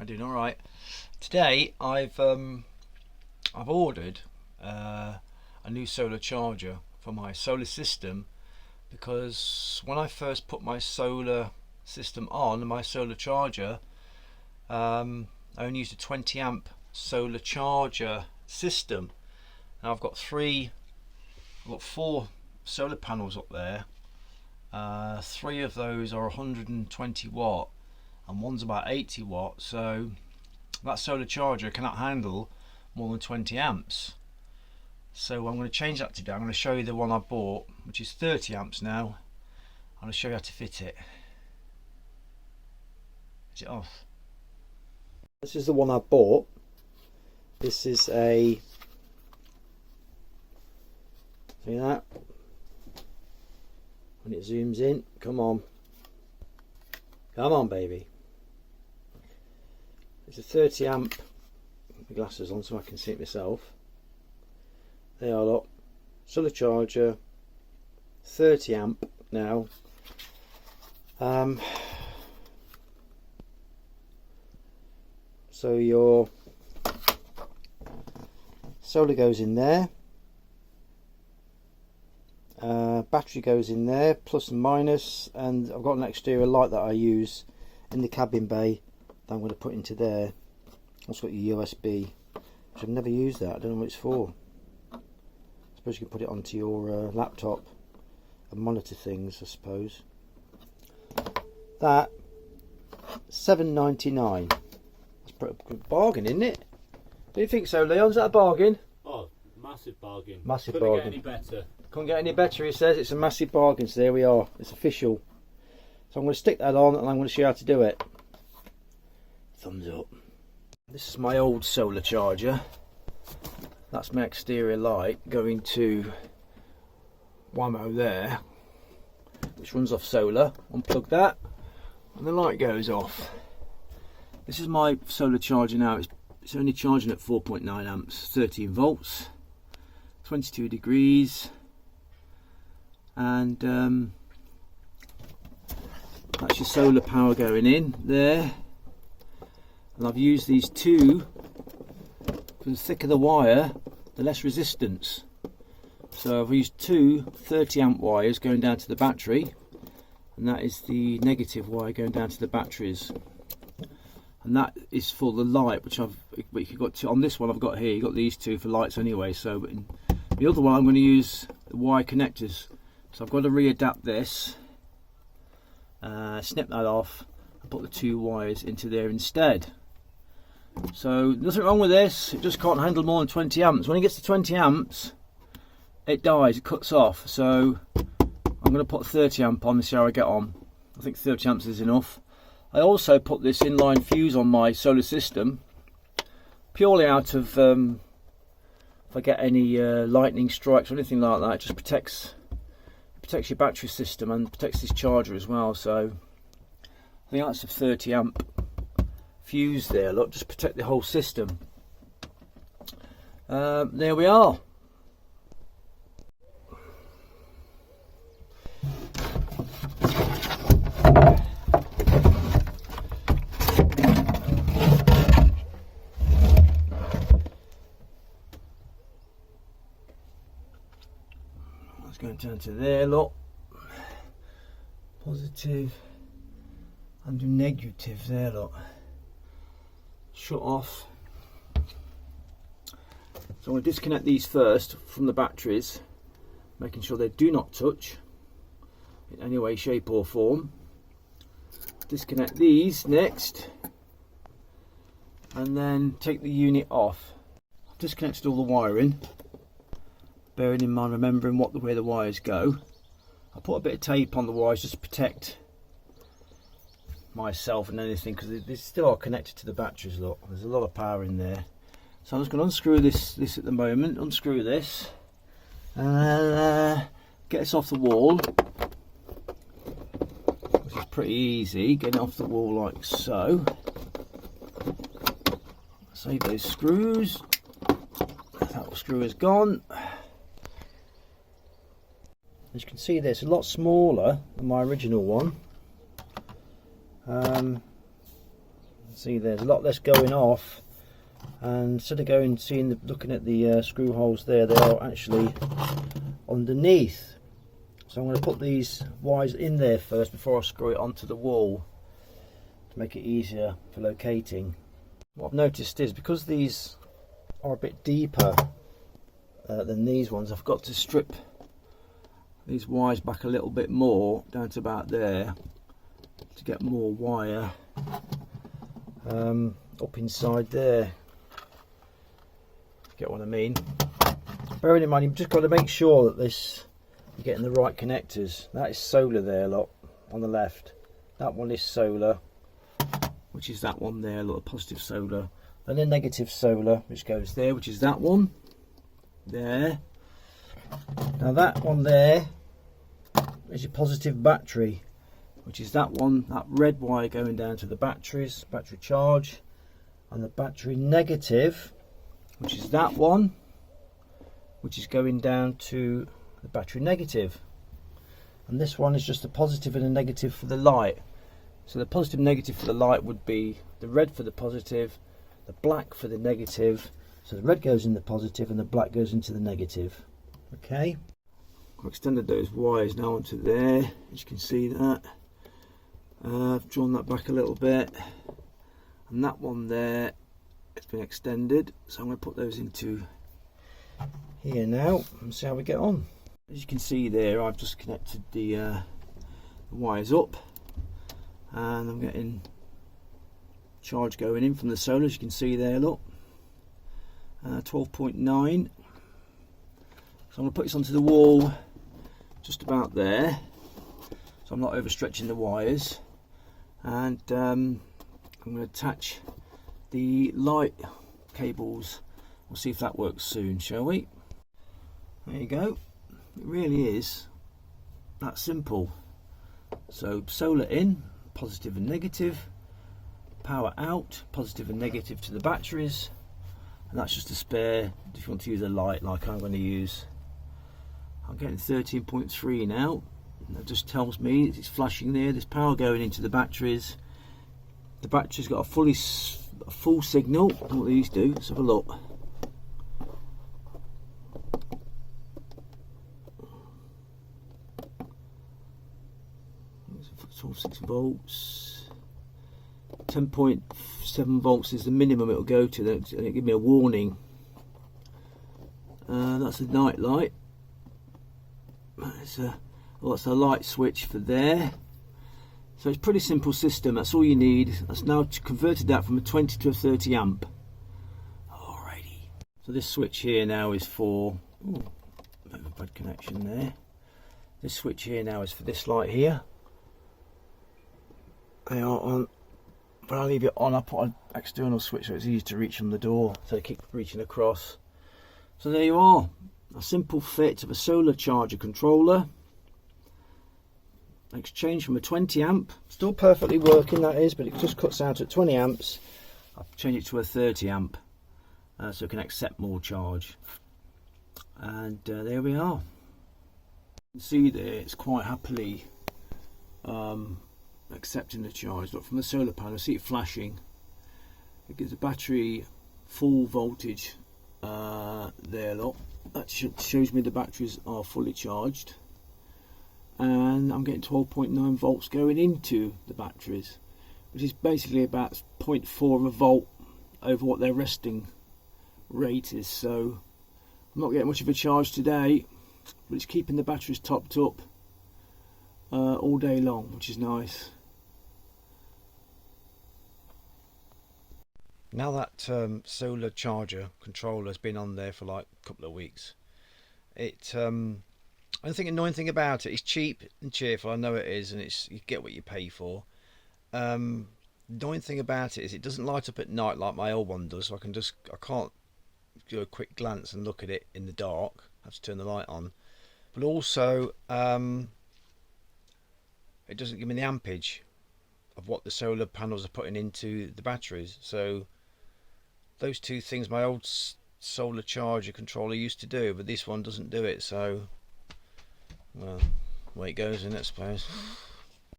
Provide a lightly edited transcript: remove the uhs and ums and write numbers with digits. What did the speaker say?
I'm doing all right. Today I've ordered a new solar charger for my solar system, because when I first put my solar system on, my solar charger, I only used a 20 amp solar charger system. Now I've got four solar panels up there. Three of those are 120 watt and one's about 80 watt, so that solar charger cannot handle more than 20 amps. So I'm going to change that today. I'm going to show you the one I bought, which is 30 amps now. I'm going to show you how to fit it. Is it off? This is the one I bought. This is a, see that? When it zooms in, come on baby. It's a 30 amp, put my glasses on so I can see it myself. They are, look, solar charger, 30 amp now. So your solar goes in there, battery goes in there, plus and minus, and I've got an exterior light that I use in the cabin bay that I'm going to put into there. Also got your USB, which I've never used that. I don't know what it's for. I suppose you can put it onto your laptop and monitor things, I suppose. That £7.99. That's a pretty good bargain, isn't it? Do you think so, Leon? Is that a bargain? Oh, massive bargain. Massive Couldn't bargain. get any better. Couldn't get any better, he says. It's a massive bargain, so there we are. It's official. So I'm going to stick that on and I'm going to show you how to do it. Thumbs up. This is my old solar charger. That's my exterior light going to Whammo there, which runs off solar. Unplug that and the light goes off. This is my solar charger now. It's only charging at 4.9 amps, 13 volts, 22 degrees, and that's your solar power going in there. And I've used these two, because the thicker the wire, the less resistance. So I've used two 30 amp wires going down to the battery, and that is the negative wire going down to the batteries. And that is for the light, which you've got to, on this one I've got here, you've got these two for lights anyway. So but in the other one I'm going to use the wire connectors. So I've got to readapt this, snip that off, and put the two wires into there instead. So nothing wrong with this, it just can't handle more than 20 amps. When it gets to 20 amps, it dies, it cuts off. So I'm going to put 30 amp on and see how I get on. I think 30 amps is enough. I also put this inline fuse on my solar system, purely out of, if I get any lightning strikes or anything like that, it just protects your battery system and protects this charger as well. So I think that's a 30 amp fuse there, look, just protect the whole system. There we are. Let's go down to there, look, positive and do negative there, look. Shut off. So I'm going to disconnect these first from the batteries, making sure they do not touch in any way, shape or form. Disconnect these next, and then take the unit off. I've disconnected all the wiring, bearing in mind, remembering where the wires go. I put a bit of tape on the wires just to protect myself and anything, because they still are connected to the batteries. Look, there's a lot of power in there. So I'm just going to unscrew this at the moment, unscrew this, and get this off the wall, which is pretty easy, getting it off the wall like so. Save those screws. That little screw is gone. As you can see, this a lot smaller than my original one. Let's See, there's a lot less going off, and instead of looking at the screw holes there, they are actually underneath. So I'm going to put these wires in there first before I screw it onto the wall to make it easier for locating. What I've noticed is, because these are a bit deeper than these ones, I've got to strip these wires back a little bit more, down to about there, to get more wire up inside there. Get what I mean? Bearing in mind, you've just got to make sure that you're getting the right connectors. That is solar there, look, on the left. That one is solar, which is that one there, look, positive solar. And then negative solar, which goes there, which is that one there. Now that one there is your positive battery, which is that one, that red wire going down to the batteries, battery charge. And the battery negative, which is that one, which is going down to the battery negative. And this one is just a positive and a negative for the light. So the positive and negative for the light would be the red for the positive, the black for the negative. So the red goes in the positive and the black goes into the negative. Okay, I've extended those wires now onto there, as you can see that. I've drawn that back a little bit, and that one there, it's been extended, so I'm going to put those into here now and see how we get on. As you can see there, I've just connected the wires up, and I'm getting charge going in from the solar, as you can see there, look, 12.9. So I'm going to put this onto the wall just about there, so I'm not overstretching the wires, and I'm going to attach the light cables. We'll see if that works soon, shall we? There you go. It really is that simple. So solar in, positive and negative, power out, positive and negative to the batteries, and that's just a spare if you want to use a light like I'm going to use. I'm getting 13.3 now. That just tells me it's flashing there. There's power going into the batteries. The battery's got a full signal. I don't know what these do. Let's have a look. It's 6 volts. 10.7 volts is the minimum it'll go to, and it'll give me a warning. That's a night light. That's a light switch for there. So it's a pretty simple system. That's all you need. That's now converted that from a 20 to a 30 amp. Alrighty. So this switch here now is for, ooh, bit of a bad connection there. This switch here now is for this light here. They are on. When I leave it on, I put an external switch so it's easy to reach from the door, so they keep reaching across. So there you are, a simple fit of a solar charger controller. Exchange from a 20 amp, still perfectly working that is, but it just cuts out at 20 amps. I've changed it to a 30 amp so it can accept more charge. And there we are. You can see there it's quite happily accepting the charge. Look, from the solar panel, see it flashing. It gives the battery full voltage there, look. That shows me the batteries are fully charged, and I'm getting 12.9 volts going into the batteries, which is basically about 0.4 of a volt over what their resting rate is. So I'm not getting much of a charge today, but it's keeping the batteries topped up all day long, which is nice. Now that solar charger controller has been on there for like a couple of weeks, I think annoying thing about it, it's cheap and cheerful, I know it is, and you get what you pay for. Annoying thing about it is it doesn't light up at night like my old one does, so I can't do a quick glance and look at it in the dark. I have to turn the light on. But also it doesn't give me the ampage of what the solar panels are putting into the batteries. So those two things my old solar charger controller used to do, but this one doesn't do it. So, well, way it goes in it, I suppose.